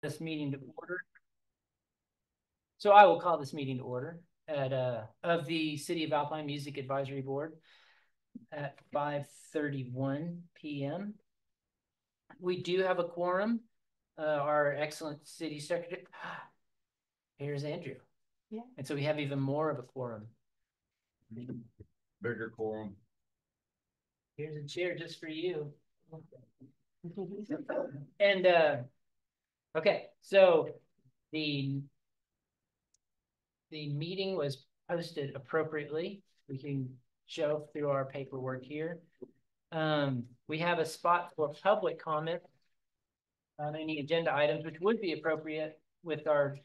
This meeting to order. So I will call this meeting to order of the City of Alpine Music Advisory Board at 5:31 p.m. We do have a quorum. Our excellent city secretary. Here's Andrew. Yeah. And so we have even more of a quorum. Bigger quorum. Here's a chair just for you. And okay, so the meeting was posted appropriately. We can show through our paperwork here. We have a spot for public comment on any agenda items, which would be appropriate with our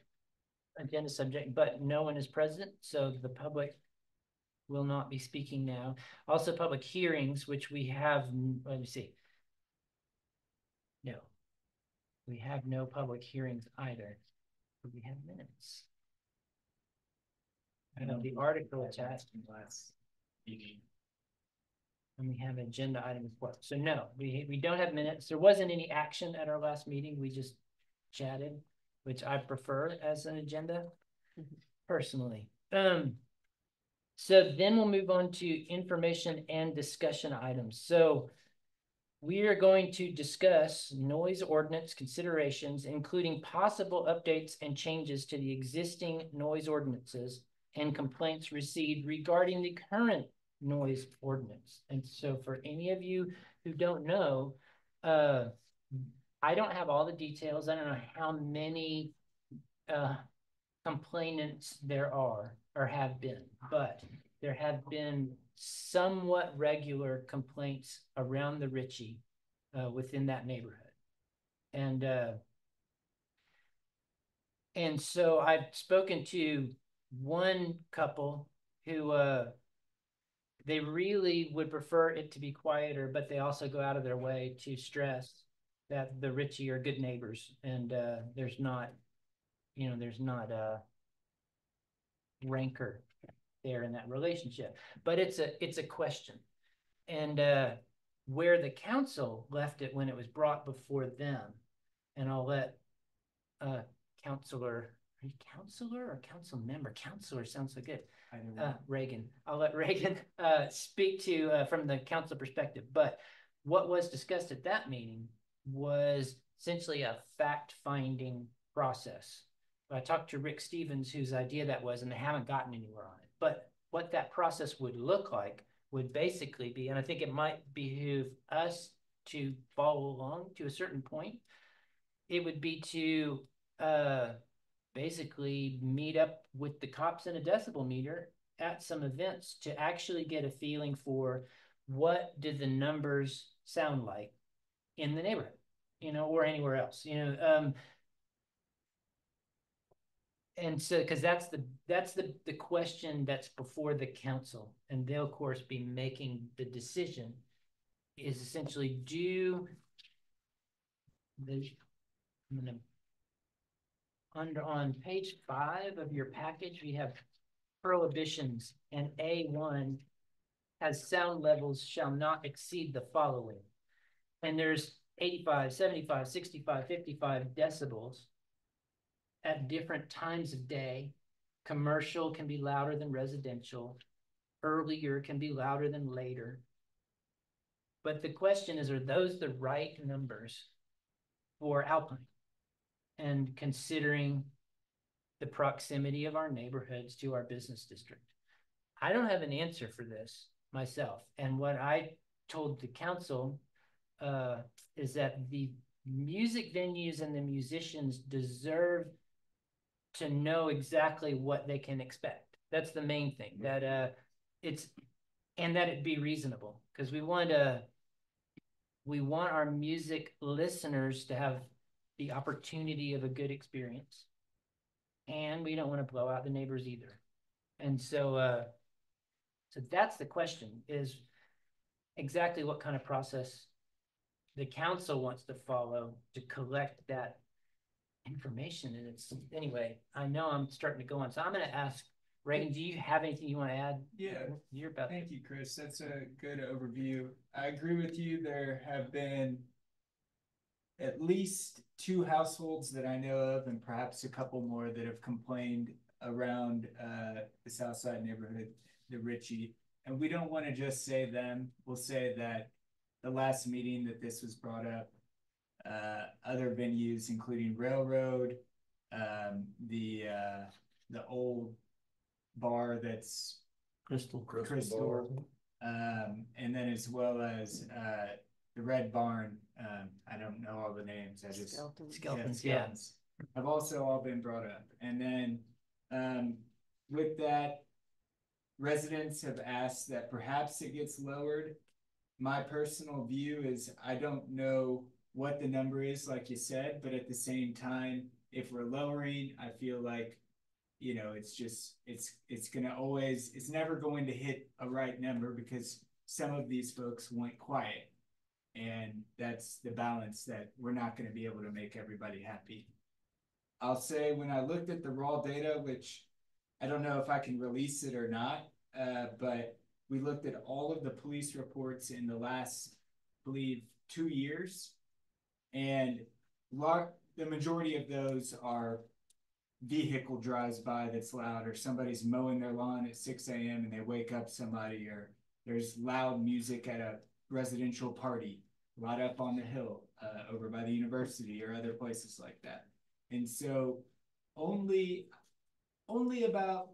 agenda subject, but no one is present, so the public will not be speaking now. Also, public hearings, which we have, let me see. No, we have no public hearings either. We have minutes. I know the article attached last meeting. And we have agenda items. So no, we don't have minutes. There wasn't any action at our last meeting. We just chatted, which I prefer as an agenda personally. So then we'll move on to information and discussion items. So we are going to discuss noise ordinance considerations, including possible updates and changes to the existing noise ordinances and complaints received regarding the current noise ordinance. And so for any of you who don't know, I don't have all the details. I don't know how many complainants there are or have been, but there have been somewhat regular complaints around the Ritchie within that neighborhood. And so I've spoken to one couple who they really would prefer it to be quieter, but they also go out of their way to stress that the Ritchie are good neighbors, and there's not rancor there in that relationship. But it's a question. And where the council left it when it was brought before them, and I'll let counselor or council member? Counselor sounds so good. Reagan. I'll let Reagan speak to from the council perspective. But what was discussed at that meeting was essentially a fact-finding process. I talked to Rick Stevens, whose idea that was, and they haven't gotten anywhere on it. But what that process would look like would basically be, and I think it might behoove us to follow along to a certain point, it would be to basically meet up with the cops and a decibel meter at some events to actually get a feeling for what did the numbers sound like in the neighborhood, or anywhere else, and so because that's the question that's before the council, and they'll of course be making the decision, is essentially on page 5 of your package, we have prohibitions, and A1 has sound levels shall not exceed the following. And there's 85, 75, 65, 55 decibels at different times of day. Commercial can be louder than residential. Earlier can be louder than later. But the question is, are those the right numbers for Alpine? And considering the proximity of our neighborhoods to our business district, I don't have an answer for this myself. And what I told the council is that the music venues and the musicians deserve to know exactly what they can expect. That's the main thing, that and that it be reasonable, because we want our music listeners to have the opportunity of a good experience, and we don't want to blow out the neighbors either. And so that's the question, is exactly what kind of process the council wants to follow to collect that information. And it's, anyway, I know I'm starting to go on, so I'm going to ask Reagan, do you have anything you want to add? Yeah, thank you, Chris. That's a good overview. I agree with you. There have been at least two households that I know of, and perhaps a couple more that have complained around the South Side neighborhood, the Ritchie. And we don't want to just say them. We'll say that the last meeting that this was brought up, other venues, including Railroad, the old bar that's Crystal. and then as well as the Red Barn. I don't know all the names. I just Skeletons, skeletons have also all been brought up. And then with that, residents have asked that perhaps it gets lowered. My personal view is I don't know what the number is, like you said, but at the same time, if we're lowering, I feel like, you know, it's gonna always, it's never going to hit a right number because some of these folks want quiet. And that's the balance that we're not gonna be able to make everybody happy. I'll say when I looked at the raw data, which I don't know if I can release it or not, but we looked at all of the police reports in the last, I believe, 2 years. And the majority of those are vehicle drives by that's loud, or somebody's mowing their lawn at 6 a.m. and they wake up somebody, or there's loud music at a residential party right up on the hill over by the university or other places like that. And so only about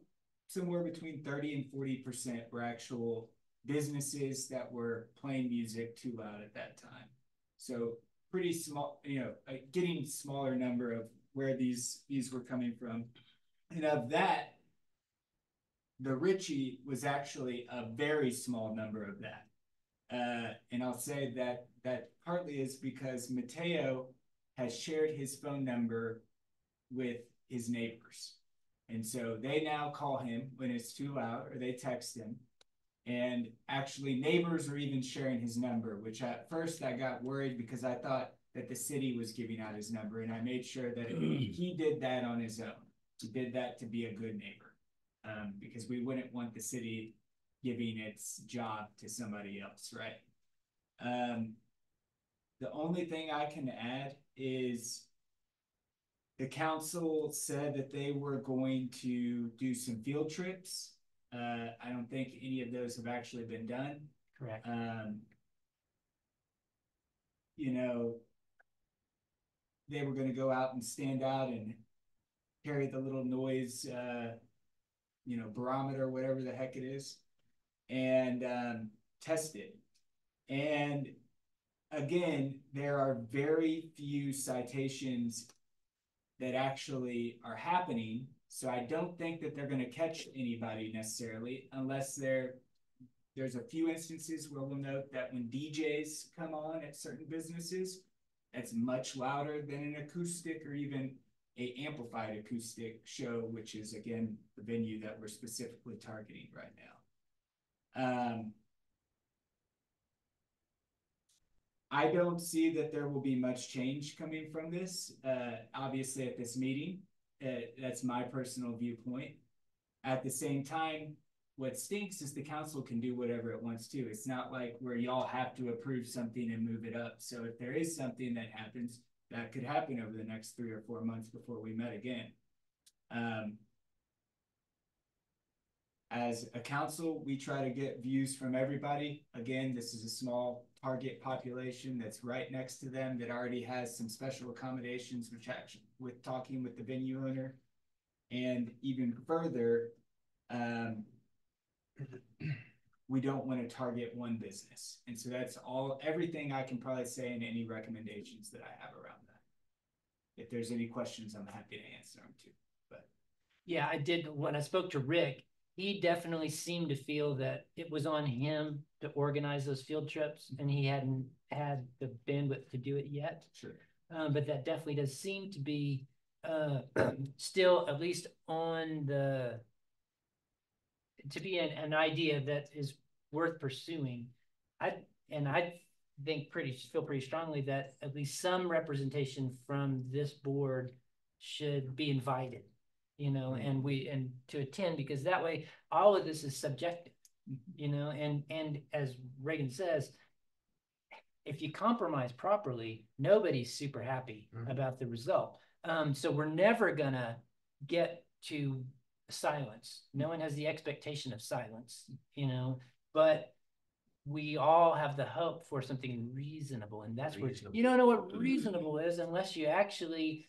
somewhere between 30 and 40% were actual businesses that were playing music too loud at that time. So pretty small, you know, getting smaller number of where these were coming from. And of that, the Ritchie was actually a very small number of that. And I'll say that partly is because Mateo has shared his phone number with his neighbors. And so they now call him when it's too loud, or they text him. And actually neighbors are even sharing his number, which at first I got worried because I thought that the city was giving out his number, and I made sure that he did that on his own. He did that to be a good neighbor, because we wouldn't want the city giving its job to somebody else, right? The only thing I can add is the council said that they were going to do some field trips. I don't think any of those have actually been done. Correct. You know, they were going to go out and stand out and carry the little noise, you know, barometer, whatever the heck it is, and test it. And again, there are very few citations that actually are happening. So I don't think that they're going to catch anybody necessarily, unless there's a few instances where we'll note that when DJs come on at certain businesses, that's much louder than an acoustic or even a amplified acoustic show, which is again the venue that we're specifically targeting right now. I don't see that there will be much change coming from this, obviously at this meeting. That's my personal viewpoint. At the same time, what stinks is the council can do whatever it wants to. It's not like where y'all have to approve something and move it up. So if there is something that happens, that could happen over the next 3 or 4 months before we met again. As a council, we try to get views from everybody. Again, this is a small target population that's right next to them that already has some special accommodations, which actually with talking with the venue owner. And even further, we don't want to target one business. And so that's everything I can probably say in any recommendations that I have around that. If there's any questions, I'm happy to answer them too. But yeah, I did. When I spoke to Rick, he definitely seemed to feel that it was on him to organize those field trips, and he hadn't had the bandwidth to do it yet. Sure. But that definitely does seem to be still at least on to be an idea that is worth pursuing. I feel pretty strongly that at least some representation from this board should be invited, you know, and to attend, because that way all of this is subjective, you know, and as Reagan says, if you compromise properly, nobody's super happy about the result. So we're never gonna get to silence. No one has the expectation of silence, but we all have the hope for something reasonable. And that's where you don't know what reasonable is unless you actually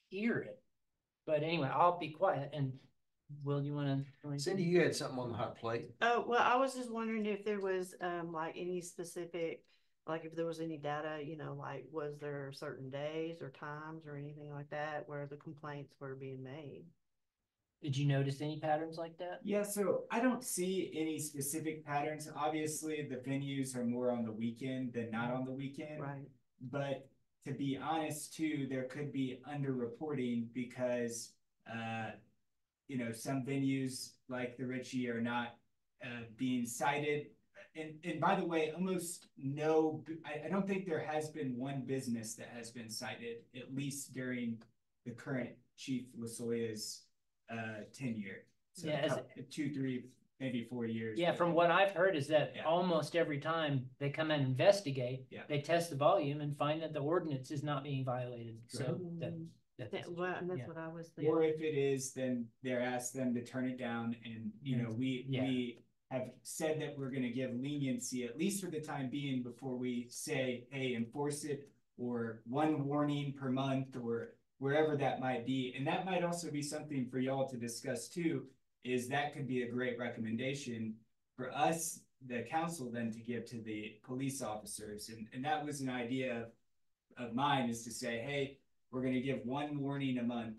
hear it. But anyway, I'll be quiet. And Will, you want to? Cindy, you had something on the hot plate. Oh, well, I was just wondering if there was, like any specific, like if there was any data, like was there certain days or times or anything like that where the complaints were being made? Did you notice any patterns like that? Yeah, so I don't see any specific patterns. Obviously, the venues are more on the weekend than not on the weekend. Right. But to be honest too, there could be underreporting because some venues like the Ritchie are not being cited. And by the way, almost no, I don't think there has been one business that has been cited, at least during the current Chief Losoya's tenure. So Yeah, 2, 3, maybe 4 years. Yeah, from what I've heard is that almost every time they come and investigate, they test the volume and find that the ordinance is not being violated. So that's Well, and that's what I was thinking. Or if it is, then they're asked them to turn it down. And, we have said that we're going to give leniency, at least for the time being, before we say, hey, enforce it, or one warning per month, or wherever that might be. And that might also be something for y'all to discuss too, is that could be a great recommendation for us, the council, then to give to the police officers. And that was an idea of mine, is to say, hey, we're going to give one warning a month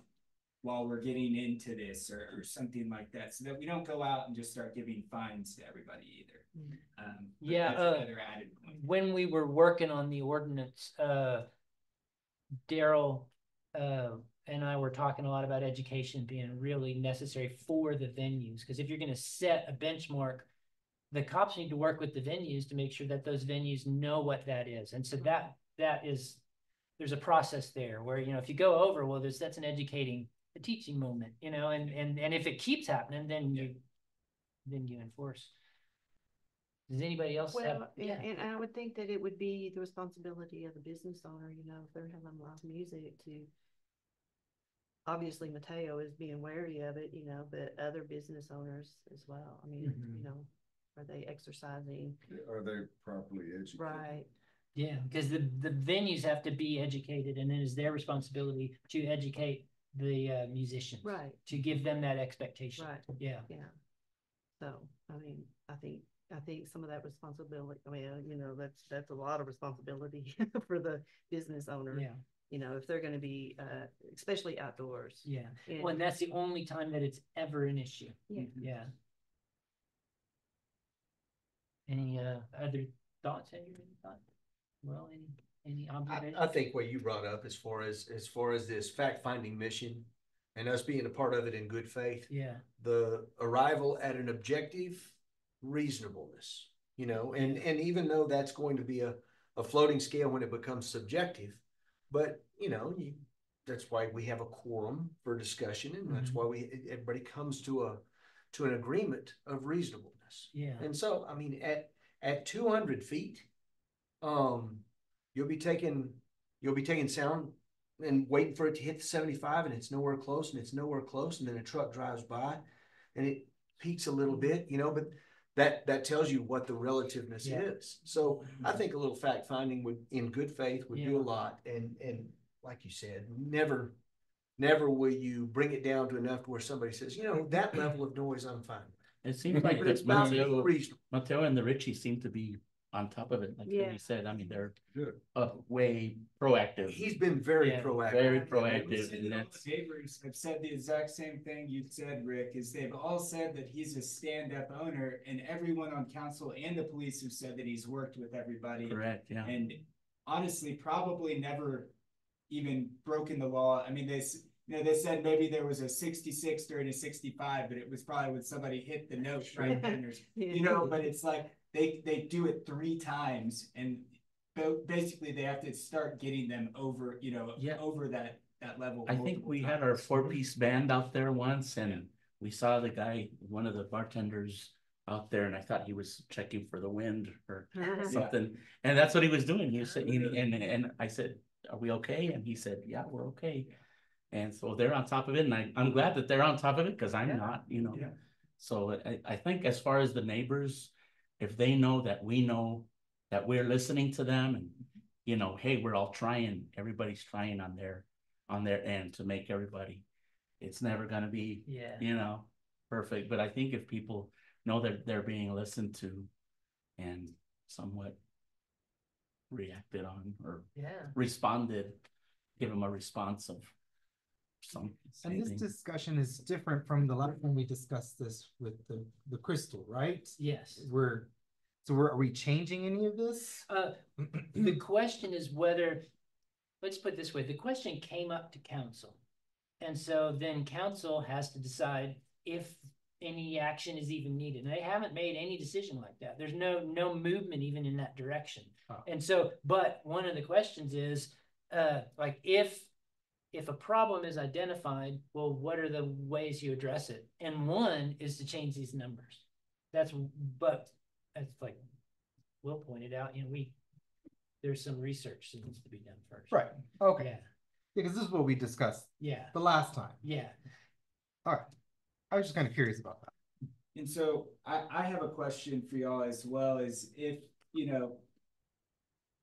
while we're getting into this, or something like that, so that we don't go out and just start giving fines to everybody either. That's another added point. When we were working on the ordinance, Daryl and I were talking a lot about education being really necessary for the venues, because if you're going to set a benchmark, the cops need to work with the venues to make sure that those venues know what that is. And so that is, there's a process there where, if you go over, well, that's an educating, a teaching moment, and if it keeps happening, then you enforce. Does anybody else have? And I would think that it would be the responsibility of the business owner, if they're having live music, to, obviously Mateo is being wary of it, but other business owners as well. I mean, are they exercising? Are they properly educated? Right. Yeah, because the venues have to be educated, and it is their responsibility to educate the musicians. Right. To give them that expectation. Right. Yeah. Yeah. So, I mean, I think some of that responsibility, that's a lot of responsibility for the business owner. Yeah. If they're going to be, especially outdoors. Yeah. Well, and that's the only time that it's ever an issue. Yeah. Yeah. Any other thoughts? Well, any observations? I think what you brought up as far as this fact-finding mission and us being a part of it in good faith. Yeah. The arrival at an objective reasonableness, and even though that's going to be a floating scale when it becomes subjective, but that's why we have a quorum for discussion, and that's why everybody comes to an agreement of reasonableness. Yeah. And so, I mean, at 200 feet, you'll be taking sound and waiting for it to hit the 75, and it's nowhere close, and then a truck drives by and it peaks a little bit, but that tells you what the relativeness is. So I think a little fact finding in good faith would do a lot. And like you said, never will you bring it down to enough to where somebody says, that level of noise I'm fine with. It seems like It's about Mateo and the Ritchie seem to be on top of it, like you said. I mean, they're Good. way proactive. He's been very proactive. Very proactive. And that's neighbors have said the exact same thing you said, Rick, is they've all said that he's a stand-up owner, and everyone on council and the police have said that he's worked with everybody. Correct, yeah. And honestly, probably never even broken the law. I mean, they said maybe there was a 66 during a 65, but it was probably when somebody hit the note right then, but it's like they do it 3 times, and basically they have to start getting them over, over that level. I think we had our 4-piece band out there once, and we saw the guy, one of the bartenders, out there, and I thought he was checking for the wind or Yeah. something. And that's what he was doing. He was saying, and I said, "Are we okay?" And he said, "Yeah, we're okay." And so they're on top of it, and I'm glad that they're on top of it because I'm Yeah. not, Yeah. So I think as far as the neighbors, if they know that we know that we're listening to them, and hey, we're all trying, everybody's trying on their end to make everybody. It's never gonna be, Yeah. perfect. But I think if people know that they're being listened to and somewhat reacted on or Yeah. responded, give them a response of And this something. discussion is different from the last time we discussed this with the crystal, right? Yes. Are we changing any of this? The question is whether, let's put it this way, the question came up to council. And so then council has to decide if any action is even needed. And they haven't made any decision like that. There's no movement even in that direction. Oh. And so, but one of the questions is, like if a problem is identified, well, what are the ways you address it? And one is to change these numbers. But that's like Will pointed out, there's some research that needs to be done first. Right, okay, Yeah, because this is what we discussed yeah, the last time. yeah. All right, I was just kind of curious about that. And so I have a question for y'all as well, is if,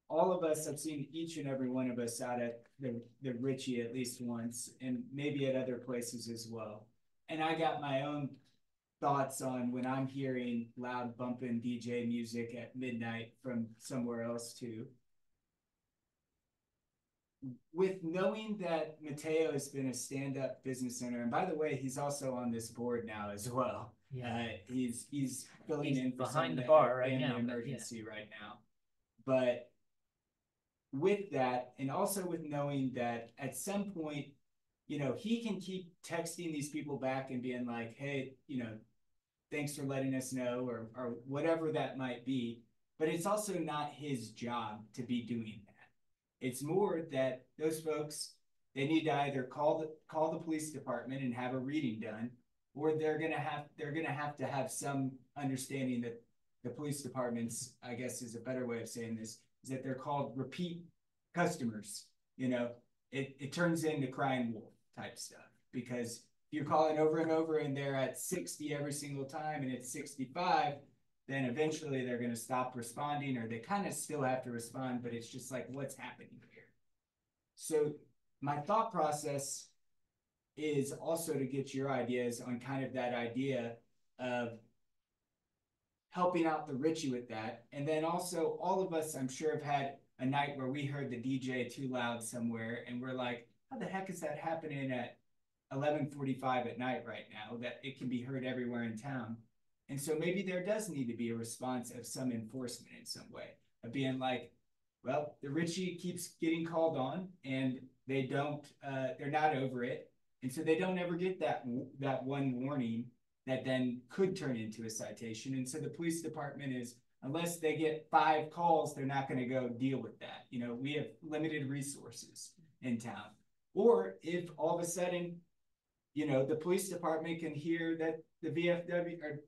all of us have seen each and every one of us out at the Ritchie at least once, and maybe at other places as well. And I got my own thoughts on when I'm hearing loud bumping DJ music at midnight from somewhere else too. With knowing that Mateo has been a stand-up business owner, and by the way, he's also on this board now as well. Yeah. He's filling He's in for behind some the bar right family now, but yeah. emergency right now. But with that, and also with knowing that at some point, he can keep texting these people back and being like, hey, thanks for letting us know, or whatever that might be. But it's also not his job to be doing that. It's more that those folks, they need to either call the police department and have a reading done, or they're gonna have to have some understanding that the police departments, I guess is a better way of saying this, is that they're called repeat customers. It turns into crying wolf type stuff, because if you're calling over and over and they're at 60 every single time and it's 65, then eventually they're going to stop responding, or they kind of still have to respond, but it's just like, what's happening here? So my thought process is also to get your ideas on kind of that idea of helping out the Ritchie with that. And then also all of us, I'm sure, have had a night where we heard the DJ too loud somewhere and we're like, how the heck is that happening at 11:45 at night right now, that it can be heard everywhere in town? And so maybe there does need to be a response of some enforcement in some way, of being like, well, the Ritchie keeps getting called on and they're not over it. And so they don't ever get that one warning that then could turn into a citation. And so the police department is, unless they get 5 calls, they're not going to go deal with that. We have limited resources in town. Or if all of a sudden, the police department can hear that the VFW, or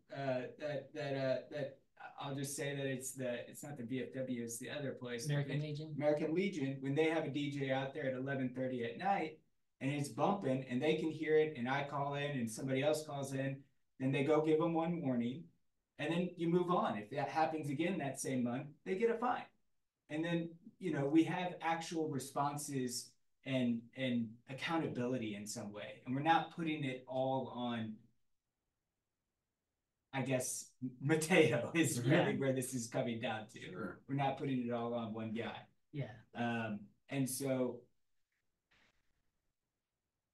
that I'll just say that it's not the VFW, it's the other place. American Legion. American Legion, when they have a DJ out there at 11:30 at night and it's bumping and they can hear it, and I call in and somebody else calls in, then they go give them one warning, and then you move on. If that happens again that same month, they get a fine. And then, we have actual responses and accountability in some way. And we're not putting it all on, I guess, Mateo is really where this is coming down to. Sure. We're not putting it all on one guy. Yeah. And so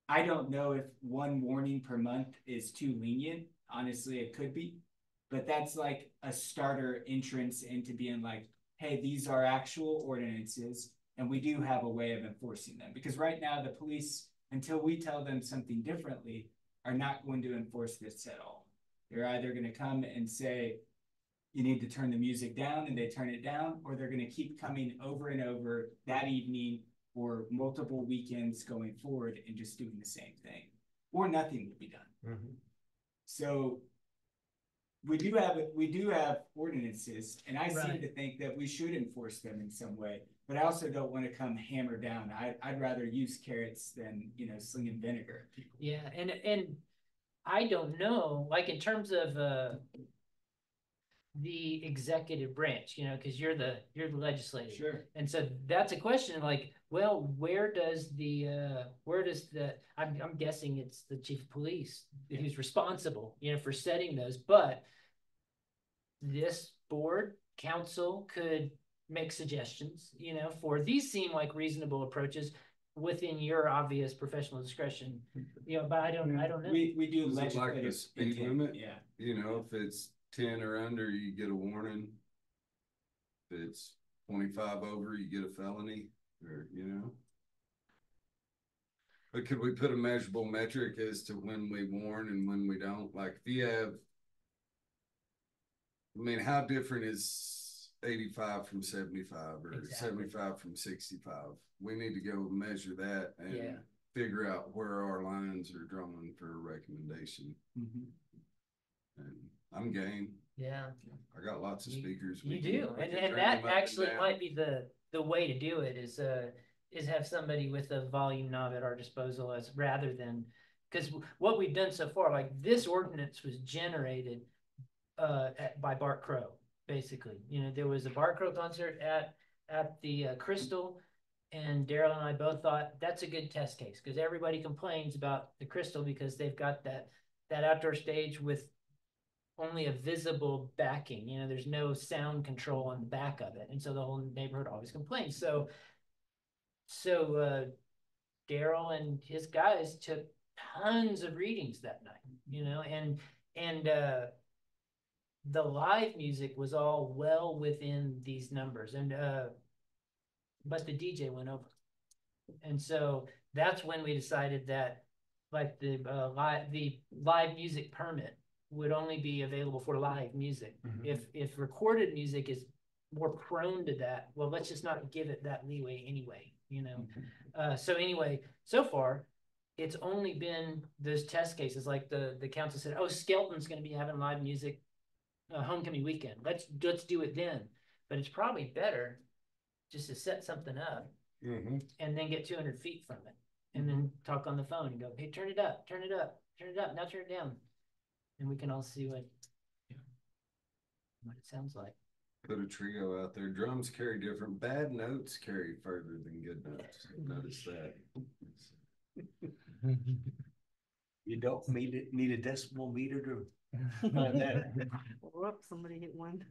I don't know if one warning per month is too lenient. Honestly, it could be, but that's like a starter entrance into being like, hey, these are actual ordinances and we do have a way of enforcing them. Because right now the police, until we tell them something differently, are not going to enforce this at all. They're either going to come and say, you need to turn the music down, and they turn it down, or they're going to keep coming over and over that evening or multiple weekends going forward and just doing the same thing, or nothing will be done. Mm-hmm. So we do have ordinances, and I seem Right. to think that we should enforce them in some way. But I also don't want to come hammer down. I'd rather use carrots than, slinging vinegar at people. Yeah, and I don't know, like in terms of the executive branch, because you're the legislative. Sure. And so that's a question like, well, where does I'm guessing it's the chief of police who's responsible, for setting those, but this board council could make suggestions, for these seem like reasonable approaches within your obvious professional discretion, but I don't know. We do Is it like the legislative speed intent, limit? yeah. If it's 10 or under, you get a warning. If it's 25 over, you get a felony, or. But could we put a measurable metric as to when we warn and when we don't? Like if you have, how different is 85 from 75 or Exactly. 75 from 65? We need to go measure that and Yeah. figure out where our lines are drawn for a recommendation. Mhm. And I'm game. Yeah. I got lots of You- speakers. You We can- do, I and can and turn that them up and actually down. might be the way to do it is have somebody with a volume knob at our disposal as rather than, because what we've done so far, like this ordinance was generated by Bart Crow, basically. There was a Bart Crow concert at the Crystal, and Daryl and I both thought that's a good test case because everybody complains about the Crystal because they've got that outdoor stage with only a visible backing, there's no sound control on the back of it. And so the whole neighborhood always complains. So Daryl and his guys took tons of readings that night, and the live music was all well within these numbers. And, but the DJ went over. And so that's when we decided that like the live music permit would only be available for live music. If recorded music is more prone to that, well, let's just not give it that leeway anyway, so anyway, so far it's only been those test cases, like the council said, oh, Skelton's going to be having live music homecoming weekend, let's do it then. But it's probably better just to set something up and then get 200 feet from it and then talk on the phone and go, hey, turn it up, now turn it down. And we can all see what it sounds like. Put a trio out there. Drums carry different. Bad notes carry further than good notes. Notice that. You don't need a decimal meter to find that. Whoops, somebody hit one.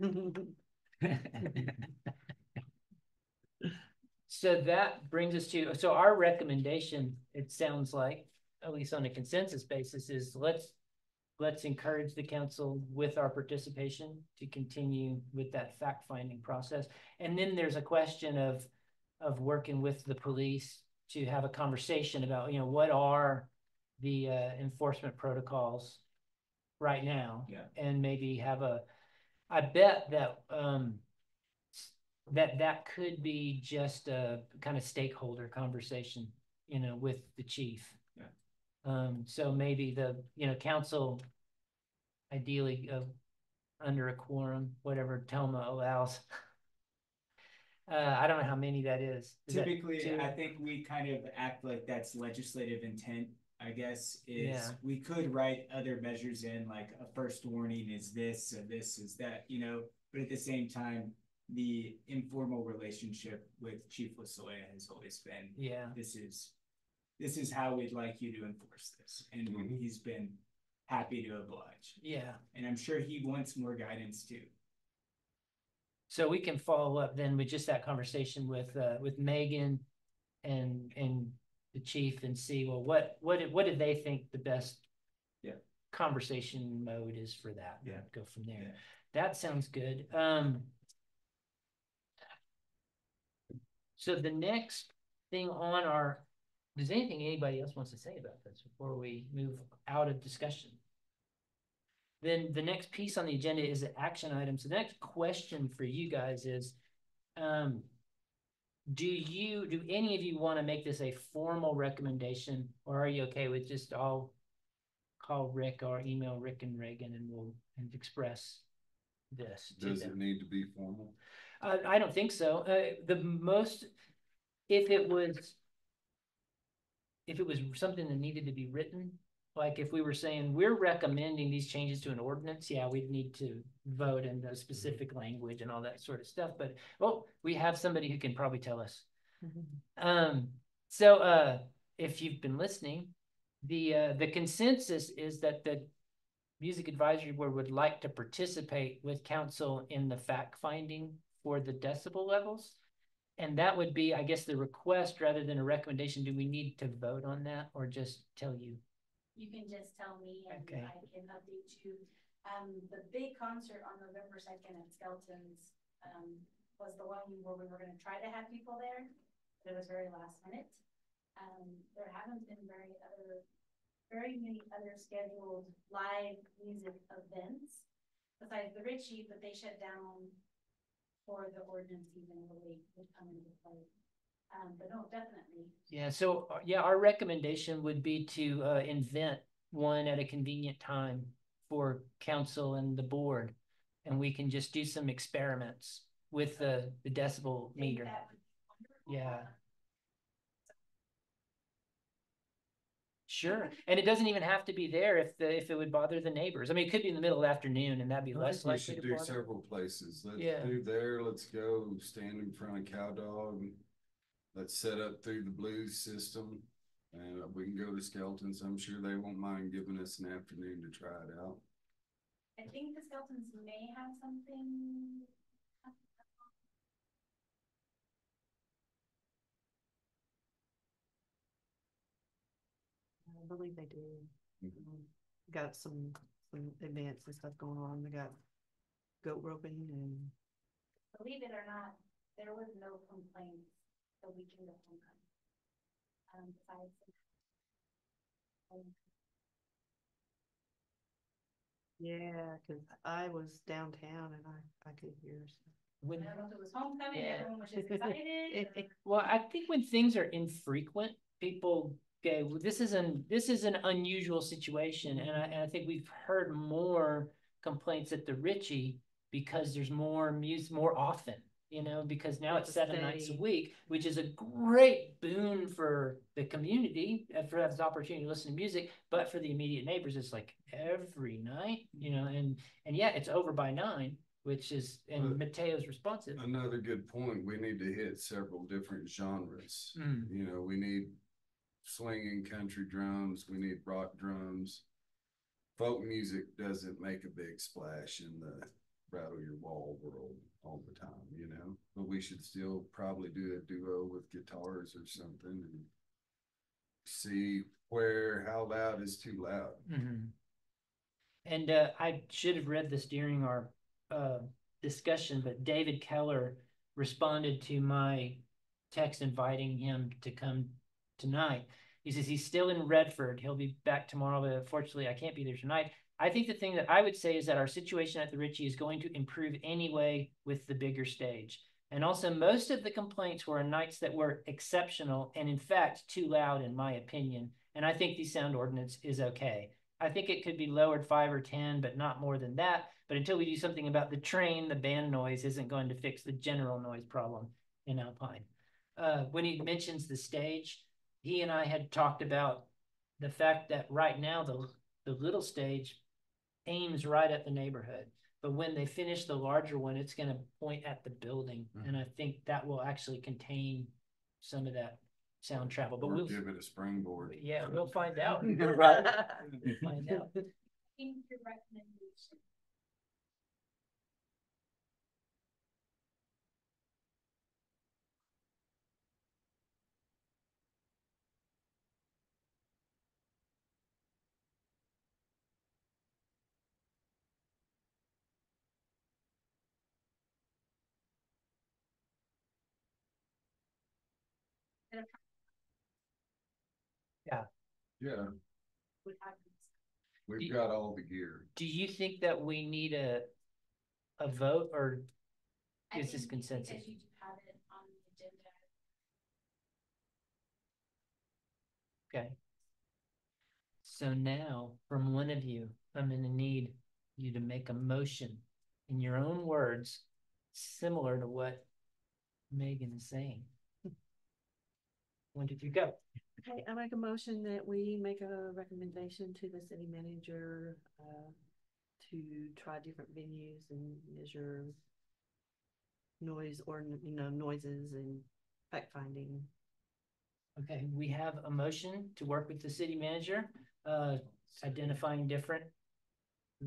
So that brings us to, so our recommendation, it sounds like, at least on a consensus basis, is let's encourage the council with our participation to continue with that fact-finding process. And then there's a question of working with the police to have a conversation about, what are the enforcement protocols right now? Yeah. And maybe have I bet that that could be just a kind of stakeholder conversation, with the chief. Yeah. So maybe the, council ideally under a quorum, whatever Toma allows. I don't know how many that is. Is that Typically, two? I think we kind of act like that's legislative intent, I guess, is Yeah. we could write other measures in, like a first warning is this, or this is that, but at the same time, the informal relationship with Chief Lasoya has always been, Yeah. this is how we'd like you to enforce this. And he's been happy to oblige. Yeah. And I'm sure he wants more guidance too. So we can follow up then with just that conversation with Megan and the chief and see, well, what did they think the best conversation mode is for that? Yeah. Go from there. Yeah. That sounds good. So the next thing on does anybody else wants to say about this before we move out of discussion? Then the next piece on the agenda is the action items. So the next question for you guys is, do any of you want to make this a formal recommendation, or are you okay with just all call Rick or email Rick and Reagan and we'll express this to Does them. it need to be formal? I don't think so. If it was something that needed to be written, like if we were saying, we're recommending these changes to an ordinance, yeah, we'd need to vote in the specific language and all that sort of stuff, but, well, we have somebody who can probably tell us. So if you've been listening, the consensus is that the Music Advisory Board would like to participate with council in the fact finding for the decibel levels. And that would be, I guess, the request rather than a recommendation. Do we need to vote on that or just tell you? You can just tell me and Okay. I can update you. The big concert on November 2nd at Skelton's, was the one where we were gonna try to have people there, but it was very last minute. There haven't been very many other scheduled live music events besides the Ritchie, but they shut down for the ordinance even really would come into play. But no, definitely. Yeah, so our recommendation would be to invent one at a convenient time for council and the board. And we can just do some experiments with the decibel meter. That would be wonderful. Yeah. Sure, and it doesn't even have to be there if it would bother the neighbors. I mean, it could be in the middle of the afternoon and that'd be I less think we likely should to do bother. several places. Let's Yeah. do there, let's go stand in front of Cow Dog. Let's set up through the blues system and we can go to Skelton's. I'm sure they won't mind giving us an afternoon to try it out. I think the Skeltons may have something. I believe they do. Mhm. Got some events and stuff going on. They got goat roping and Believe it or not, there was no complaints the weekend of homecoming. Besides. yeah, cause I was downtown and I could hear. I When, don't know if it was homecoming, Yeah. everyone was just excited. or- well, I think when things are infrequent, people, okay, well, this is an unusual situation, and I think we've heard more complaints at the Ritchie because there's more music more often, because now It's it's a 7 nights a steady- week, which is a great boon for the community, for this opportunity to listen to music, but for the immediate neighbors, it's like every night, and yeah, it's over by 9, which is, and But- Mateo's responsive. Another good point, we need to hit several different genres. Mm. We need swinging country drums, we need rock drums. Folk music doesn't make a big splash in the rattle your wall world all the time, but we should still probably do a duo with guitars or something and see how loud is too loud. Mm-hmm. And I should have read this during our discussion, but David Keller responded to my text inviting him to come tonight. He says he's still in Redford. He'll be back tomorrow, but unfortunately I can't be there tonight. I think the thing that I would say is that our situation at the Ritchie is going to improve anyway with the bigger stage. And also most of the complaints were on nights that were exceptional and in fact too loud in my opinion. And I think the sound ordinance is okay. I think it could be lowered 5 or 10, but not more than that. But until we do something about the train, the band noise isn't going to fix the general noise problem in Alpine. When he mentions the stage, he and I had talked about the fact that right now the little stage aims right at the neighborhood. But when they finish the larger one, it's going to point at the building. And I think that will actually contain some of that sound travel. But Or we'll give it a springboard. Yeah, we'll find out. Right. We'll find out. In your recommendation. Yeah, Would have we've got all the gear. Do you think that we need a vote or I is this think consensus? Because you do have it on the agenda. Okay. So now, from one of you, I'm gonna need you to make a motion in your own words, similar to what Megan is saying. 1, 2, 3, go. Okay, I make a motion that we make a recommendation to the city manager, to try different venues and measure noise or, noises and fact finding. Okay, we have a motion to work with the city manager, identifying different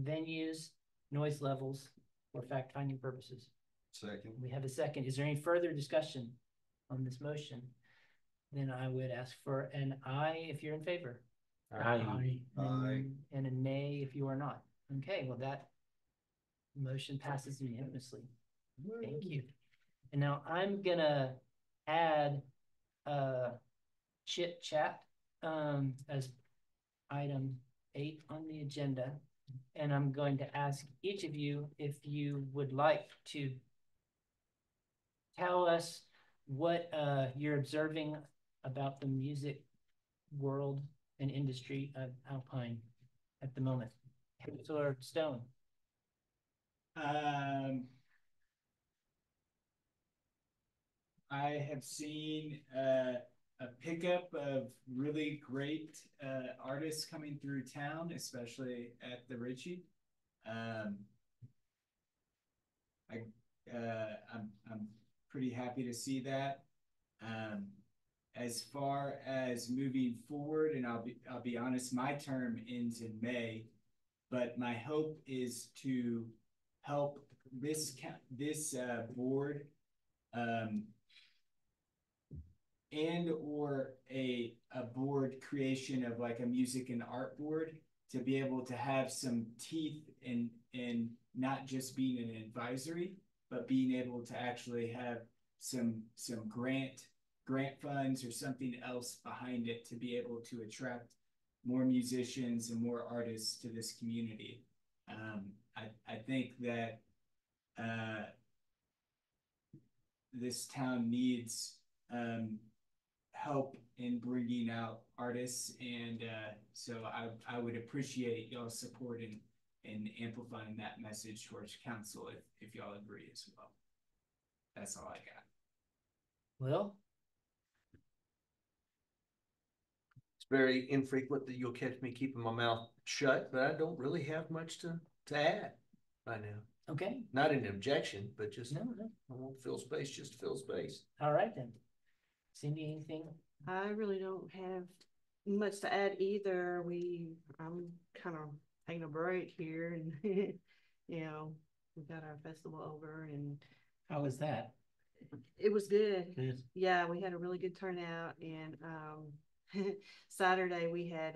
venues, noise levels for fact-finding purposes. Second. We have a second. Is there any further discussion on this motion? Then I would ask for an aye if you're in favor. Aye. And a nay if you are not. Okay, well, that motion passes unanimously. Thank you. And now I'm gonna add chit chat as item 8 on the agenda. And I'm going to ask each of you if you would like to tell us what you're observing about the music world and industry of Alpine at the moment. Councilor Stone. I have seen a pickup of really great artists coming through town, especially at the Ritchie. I'm pretty happy to see that. As far as moving forward, and I'll be honest, my term ends in May, but my hope is to help this board and or a board creation of like a music and art board to be able to have some teeth in not just being an advisory, but being able to actually have some grant funds or something else behind it to be able to attract more musicians and more artists to this community. I think that this town needs help in bringing out artists, and so I would appreciate y'all's support in amplifying that message towards council if y'all agree as well. That's all I got. Well, It's very infrequent that you'll catch me keeping my mouth shut, but I don't really have much to add right now. okay. Not an objection, but just No. I won't fill space, just to fill space. All right then. Cindy, anything? I really don't have much to add either. I'm kind of taking a break here, and we got our festival over, and How was that? it was good. Good. Yeah, we had a really good turnout, and Saturday we had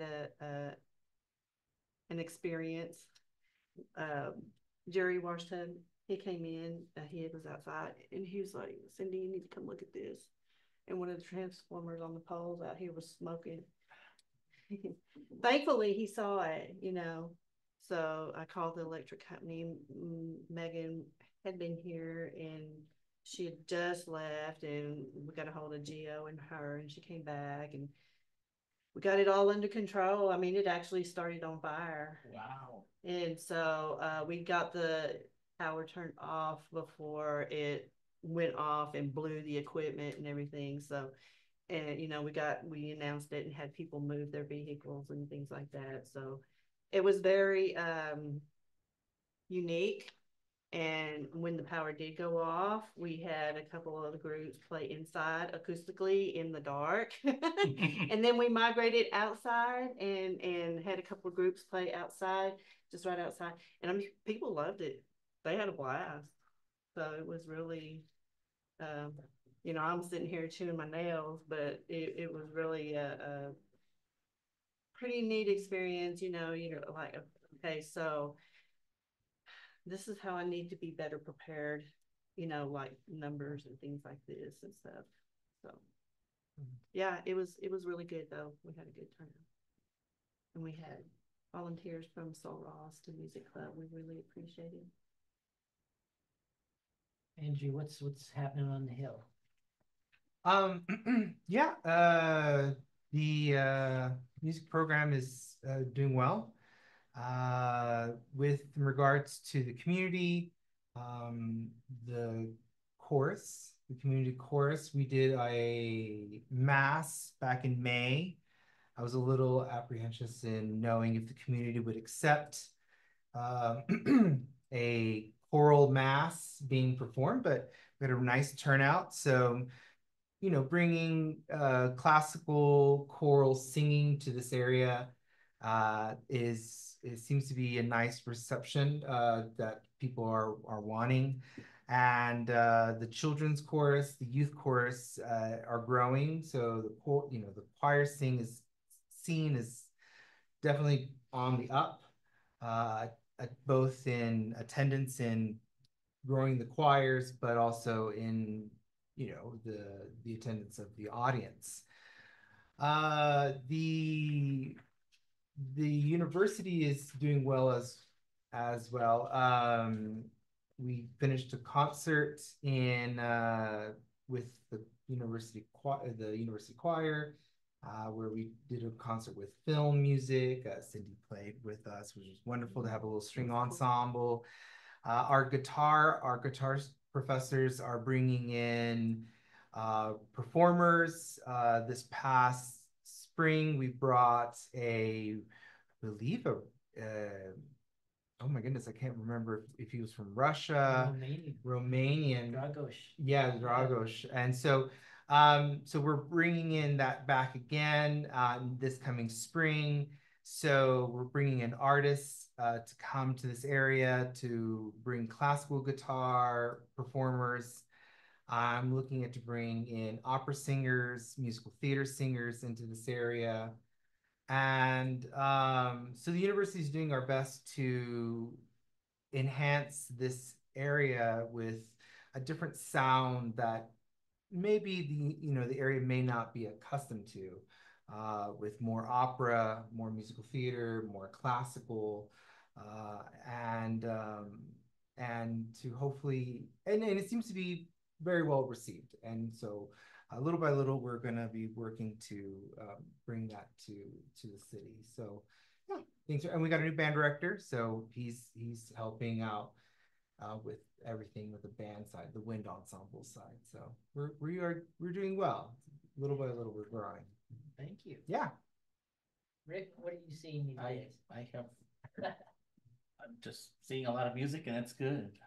an experience. Jerry Washington, he came in, he was outside, and he was like, "Cindy, you need to come look at this." And one of the transformers on the poles out here was smoking. Thankfully, he saw it, So I called the electric company. Megan had been here, and she had just left, and we got a hold of Gio and her, and she came back, and we got it all under control. I mean, it actually started on fire. Wow. And so we got the power turned off before it went off and blew the equipment and everything. So, and we announced it and had people move their vehicles and things like that. So it was very unique. And when the power did go off, we had a couple of the groups play inside acoustically in the dark. And then we migrated outside and had a couple of groups play outside, just right outside. And I mean, people loved it. They had a blast. So it was really, I'm sitting here chewing my nails, but it was really a pretty neat experience. Like, okay, so this is how I need to be better prepared, like numbers and things like this and stuff. So yeah, it was really good though. We had a good turnout. And we had volunteers from Soul Ross to Music Club. We really appreciated. Andrew, what's happening on the Hill? Yeah, the music program is doing well. With regards to the community, the chorus, the community chorus, we did a mass back in May. I was a little apprehensive in knowing if the community would accept uh, a choral mass being performed, but we had a nice turnout. So, you know, bringing classical choral singing to this area it seems to be a nice reception that people are wanting. And the children's chorus, the youth chorus are growing. So the choir scene is definitely on the up, both in attendance and growing the choirs, but also in the attendance of the audience. The university is doing well as well. We finished a concert in with the university choir, where we did a concert with film music. Cindy played with us, which was wonderful to have a little string ensemble. Our guitar professors are bringing in performers. This past spring, we brought I believe oh my goodness, I can't remember if he was from Russia, Romanian. Dragos. Yeah, Dragos. And so we're bringing in that back again this coming spring. So we're bringing in artists to come to this area to bring classical guitar performers. I'm looking at to bring in opera singers, musical theater singers into this area. And so the university is doing our best to enhance this area with a different sound that maybe the area may not be accustomed to, with more opera, more musical theater, more classical, and to hopefully and it seems to be very well received. And so little by little, we're going to be working to bring that to the city. So yeah, things are, and we got a new band director, so he's helping out with everything with the band side, the wind ensemble side. So we're doing well. Little by little, we're growing. Thank you. Yeah. Rick, what are you seeing these days? I'm just seeing a lot of music, and it's good.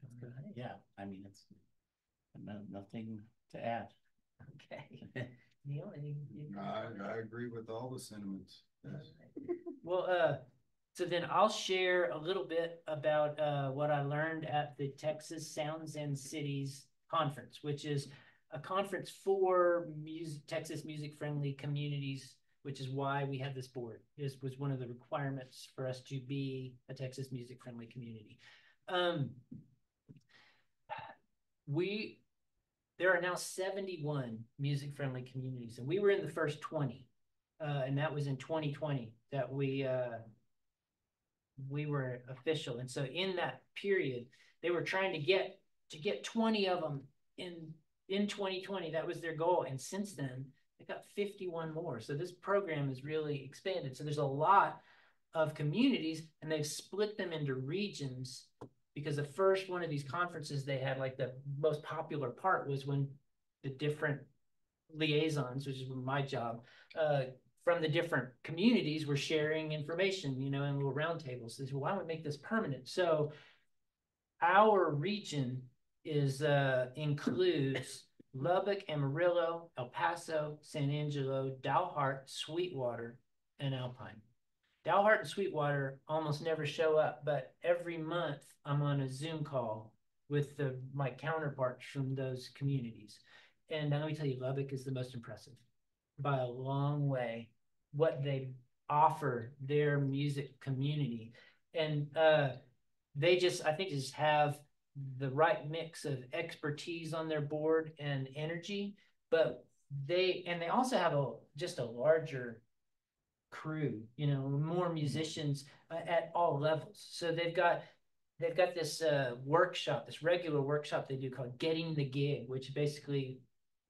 It's good. Right. Yeah, I mean, it's nothing to add. Okay. Neil, I agree with all the sentiments. Yes. Well, so then I'll share a little bit about what I learned at the Texas Sounds and Cities Conference, which is a conference for Texas music-friendly communities, which is why we have this board. This was one of the requirements for us to be a Texas music-friendly community. There are now 71 music-friendly communities, and we were in the first 20, and that was in 2020 that we were official. And so in that period, they were trying to get 20 of them in 2020. That was their goal, and since then they got 51 more. So this program has really expanded. So there's a lot of communities, and they've split them into regions. Because the first one of these conferences they had, like the most popular part was when the different liaisons, which is my job, from the different communities were sharing information, in little roundtables. So they said, well, why don't we make this permanent? So our region includes Lubbock, Amarillo, El Paso, San Angelo, Dalhart, Sweetwater, and Alpine. Dalhart and Sweetwater almost never show up, but every month I'm on a Zoom call with my counterparts from those communities. And let me tell you, Lubbock is the most impressive by a long way, what they offer their music community. And they I think just have the right mix of expertise on their board and energy, but they also have just a larger crew, more musicians at all levels. So they've got this workshop, this regular workshop they do called Getting the Gig, which basically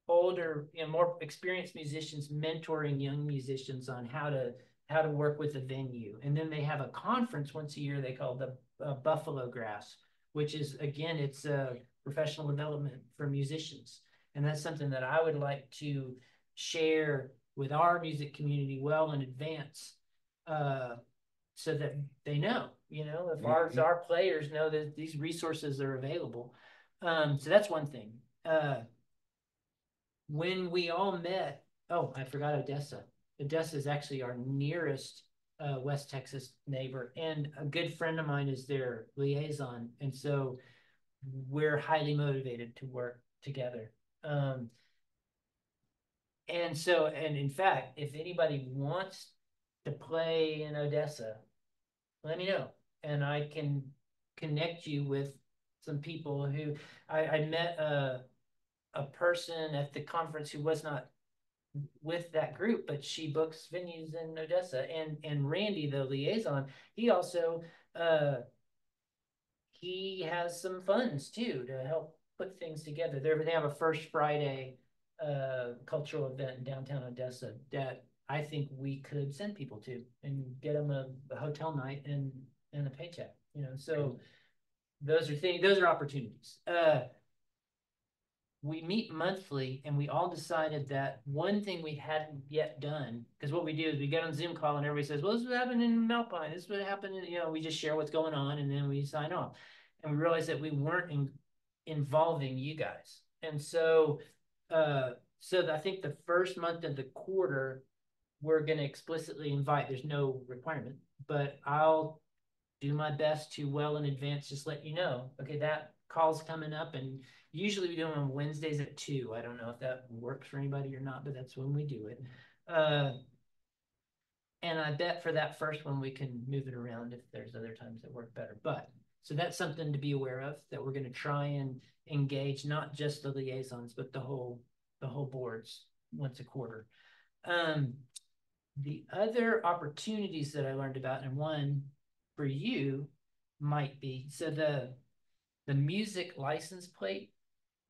older, more experienced musicians mentoring young musicians on how to work with a venue. And then they have a conference once a year they call the Buffalo Grass, which is, again, it's a professional development for musicians. And that's something that I would like to share with our music community well in advance, so that they know, if our players know that these resources are available. So that's one thing. When we all met, oh, I forgot Odessa. Odessa is actually our nearest West Texas neighbor, and a good friend of mine is their liaison, and so we're highly motivated to work together. And in fact, if anybody wants to play in Odessa, let me know, and I can connect you with some people who I met a person at the conference who was not with that group, but she books venues in Odessa, and Randy, the liaison, he also he has some funds too to help put things together. They have a First Friday cultural event in downtown Odessa that I think we could send people to and get them a hotel night and a paycheck, so those are things, those are opportunities. We meet monthly, and we all decided that one thing we hadn't yet done, because what we do is we get on Zoom call and everybody says, well, this is what happened in Malpine, this is what happened in, we just share what's going on, and then we sign off. And we realized that we weren't involving you guys. And so I think the first month of the quarter, we're going to explicitly invite, there's no requirement, but I'll do my best to well in advance just let you know, okay, that call's coming up, and usually we do them on Wednesdays at 2. I don't know if that works for anybody or not, but that's when we do it. And I bet for that first one, we can move it around if there's other times that work better. But so that's something to be aware of, that we're going to try and engage not just the liaisons, but the whole boards once a quarter. The other opportunities that I learned about, and one for you might be, so the music license plate,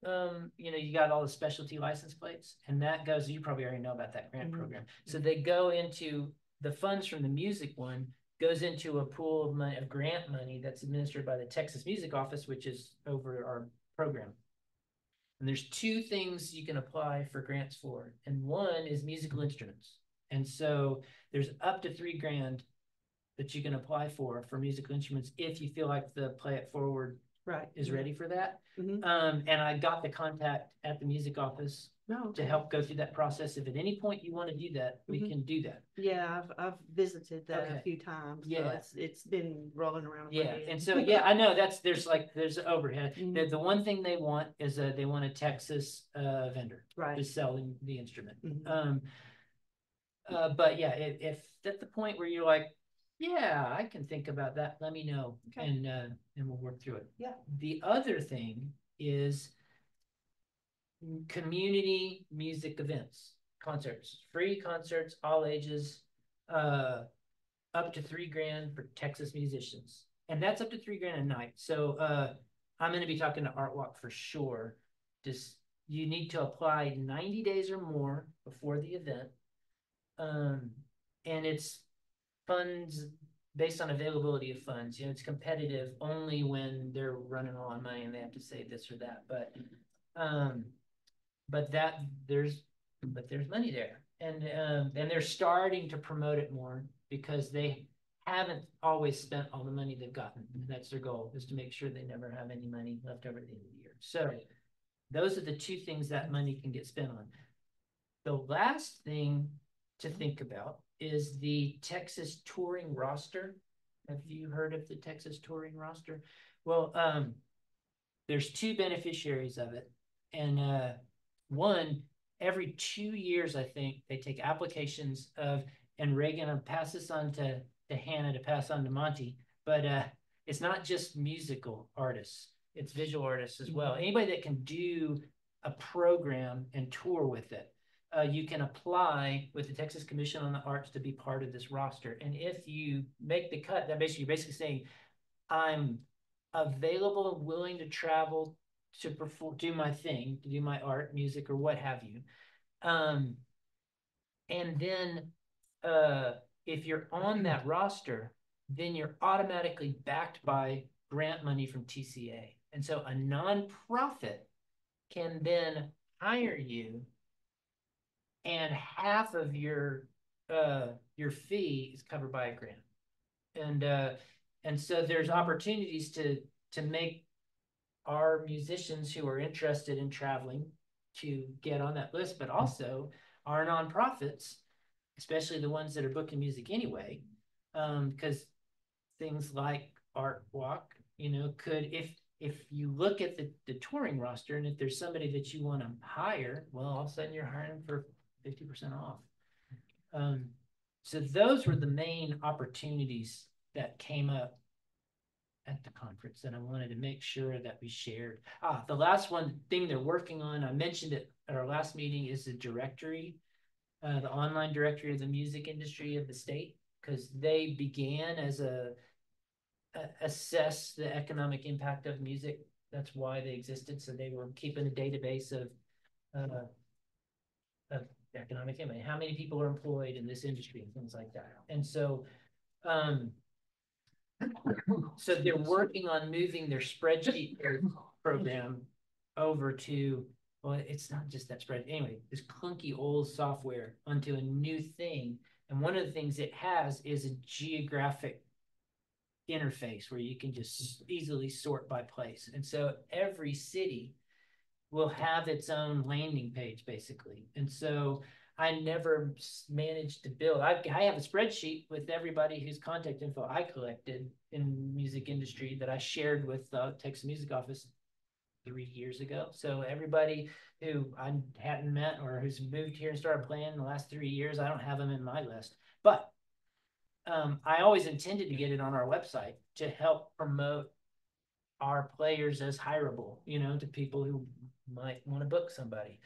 you got all the specialty license plates, and that goes, you probably already know about that grant program. So they go into the funds from the music one, goes into a pool of money, of grant money that's administered by the Texas Music Office, which is over our program. And there's 2 things you can apply for grants for, and one is musical instruments. And so there's up to $3 grand that you can apply for musical instruments if you feel like the Play It Forward is ready for that. And I got the contact at the music office to help go through that process. If at any point you want to do that, we can do that. Yeah, I've visited that a few times. Yeah, so it's been rolling around. And so I know there's overhead. The one thing they want is they want a Texas vendor to sell the instrument. But yeah, if at the point where you're like, yeah, I can think about that, let me know, and we'll work through it. Yeah. The other thing is community music events, concerts, free concerts, all ages, up to $3 grand for Texas musicians, and that's up to $3 grand a night. So I'm going to be talking to Art Walk for sure. Just you need to apply 90 days or more before the event, and it's funds based on availability of funds. It's competitive only when they're running low on money and they have to say this or that. But there's money there, and they're starting to promote it more because they haven't always spent all the money they've gotten. That's their goal, is to make sure they never have any money left over at the end of the year. So those are the 2 things that money can get spent on. The last thing to think about is the Texas touring roster. Have you heard of the Texas touring roster? Well, there's 2 beneficiaries of it. And one, every 2 years, I think, they take applications and Reagan, I'll pass this on to Hannah to pass on to Monty, but it's not just musical artists, it's visual artists as well. Anybody that can do a program and tour with it. You can apply with the Texas Commission on the Arts to be part of this roster. And if you make the cut, you're basically saying, I'm available and willing to travel to perform, do my thing, to do my art, music, or what have you. And then if you're on that roster, then you're automatically backed by grant money from TCA. And so a nonprofit can then hire you, and half of your fee is covered by a grant. And so there's opportunities to make our musicians who are interested in traveling to get on that list, but also our nonprofits, especially the ones that are booking music anyway, because things like Art Walk, could, if you look at the touring roster, and if there's somebody that you want to hire, well, all of a sudden you're hiring for 50% off. So those were the main opportunities that came up at the conference that I wanted to make sure that we shared. The last one thing they're working on, I mentioned it at our last meeting, is the directory, the online directory of the music industry of the state, because they began as assess the economic impact of music. That's why they existed. So they were keeping a database of economic impact, how many people are employed in this industry and things like that. And so so they're working on moving their spreadsheet program over to, well, it's not just that spread. Anyway, this clunky old software onto a new thing. And one of the things it has is a geographic interface where you can just easily sort by place. And so every city will have its own landing page, basically. And so I never managed to build. I have a spreadsheet with everybody whose contact info I collected in music industry that I shared with the Texas Music Office 3 years ago. So everybody who I hadn't met or who's moved here and started playing in the last 3 years, I don't have them in my list. But I always intended to get it on our website to help promote our players as hireable, to people who might want to book somebody.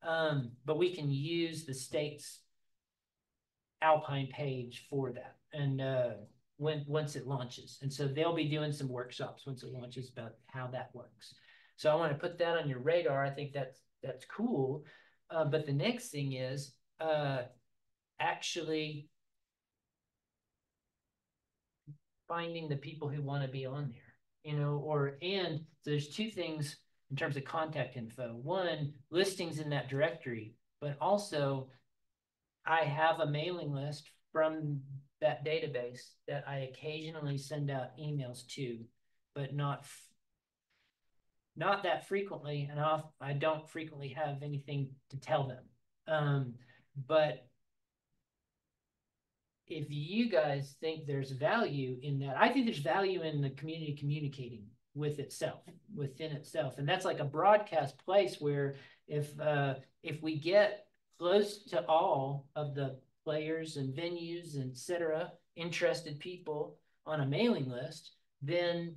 But we can use the state's Alpine page for that. And once it launches. And so they'll be doing some workshops once it launches about how that works. So I want to put that on your radar. I think that's cool. But the next thing is actually finding the people who want to be on there, and so there's two things in terms of contact info. One, listings in that directory, but also I have a mailing list from that database that I occasionally send out emails to, but not that frequently, and I don't frequently have anything to tell them. But if you guys think there's value in that, I think there's value in the community communicating within itself. And that's like a broadcast place where if we get close to all of the players and venues and et cetera, interested people on a mailing list, then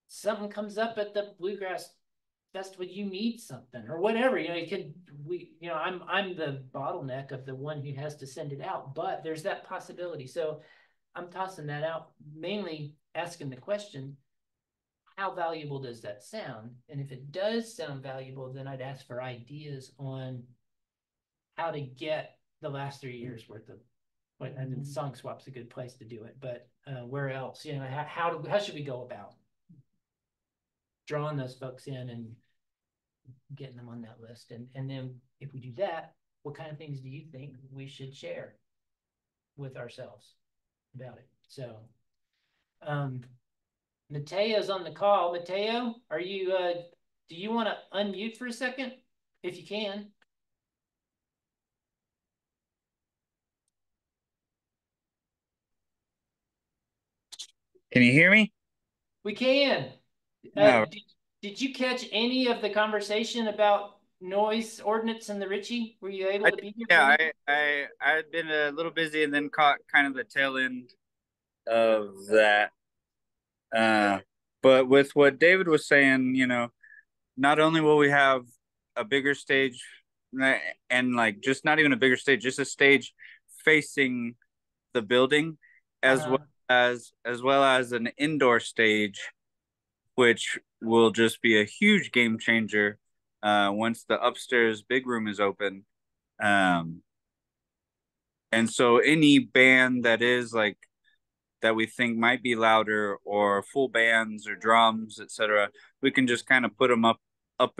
something comes up at the Bluegrass Festival, you need something or whatever, I'm the bottleneck of the one who has to send it out, but there's that possibility. So I'm tossing that out, mainly asking the question, how valuable does that sound? And if it does sound valuable, then I'd ask for ideas on how to get the last 3 years worth of, and then Song Swap's a good place to do it, but where else, how should we go about drawing those folks in and getting them on that list? And then if we do that, what kind of things do you think we should share with ourselves about it? So Mateo's on the call. Mateo, are you do you want to unmute for a second if you can? Can you hear me? We can. No. Did you catch any of the conversation about noise ordinance and the Ritchie? Were you able to be here? Yeah, I've been a little busy and then caught kind of the tail end of that. But with what David was saying, not only will we have a bigger stage and like just not even a bigger stage, just a stage facing the building as well as an indoor stage, which will just be a huge game changer once the upstairs big room is open. And so any band that is like that we think might be louder, or full bands or drums, etc., we can just kind of put them up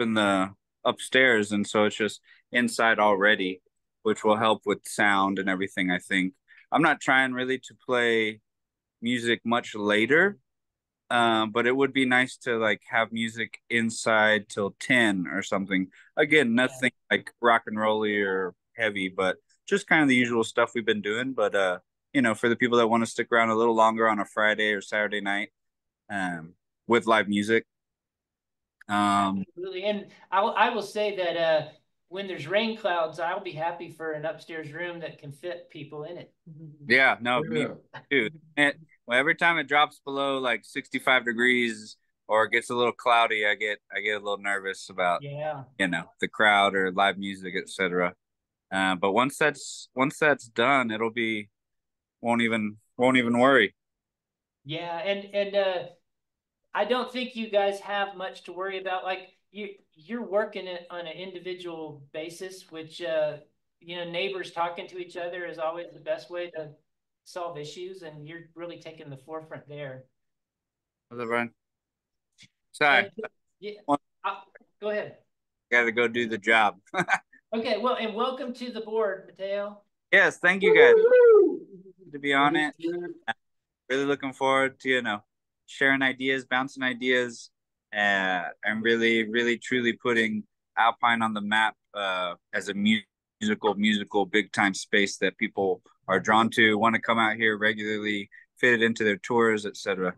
in the upstairs, and so it's just inside already, which will help with sound and everything. I think I'm not trying really to play music much later, but it would be nice to like have music inside till 10 or something. Again, nothing like rock and rolly or heavy, but just kind of the usual stuff we've been doing. But you know, for the people that want to stick around a little longer on a Friday or Saturday night, with live music. Absolutely. And I will say that when there's rain clouds, I'll be happy for an upstairs room that can fit people in it. Yeah, no, me too. Well, every time it drops below like 65 degrees or it gets a little cloudy, I get a little nervous about, you know, the crowd or live music, etc. But once that's done, it'll be won't even worry. Yeah, and I don't think you guys have much to worry about. Like you're working it on an individual basis, which you know, neighbors talking to each other is always the best way to solve issues, and you're really taking the forefront there. What's up, Brian? Sorry. Yeah, go ahead. Got to go do the job. Okay, well, and welcome to the board, Mateo. Yes, thank you guys to be on it. Really looking forward to, you know, sharing ideas, bouncing ideas, and really truly putting Alpine on the map as a musical big time space that people are drawn to, want to come out here regularly, fit it into their tours, etc.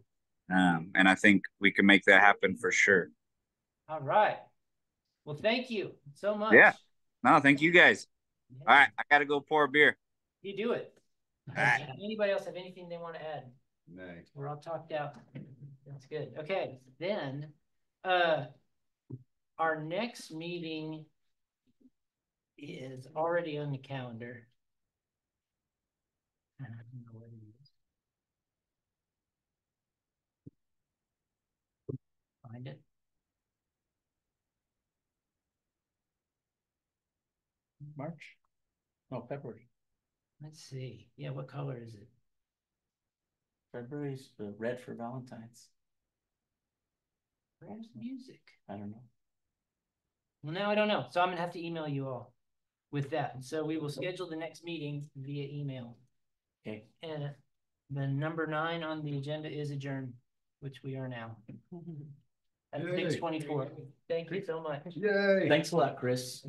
And I think we can make that happen for sure. All right. Well, thank you so much. Yeah. No, thank you guys. Yeah. All right, I gotta go pour a beer. You do it. All right. Anybody else have anything they want to add? No. We're all talked out. That's good. Okay, then our next meeting is already on the calendar. I don't know what it is. Find it. March? No, February. Let's see. Yeah, what color is it? February's the red for Valentine's. Where's music? I don't know. Well, now I don't know. So I'm gonna have to email you all with that. So we will schedule the next meeting via email. Okay. And the number 9 on the agenda is adjourn, which we are now. At 6:24. Thank you so much. Yay. Thanks a lot, Chris.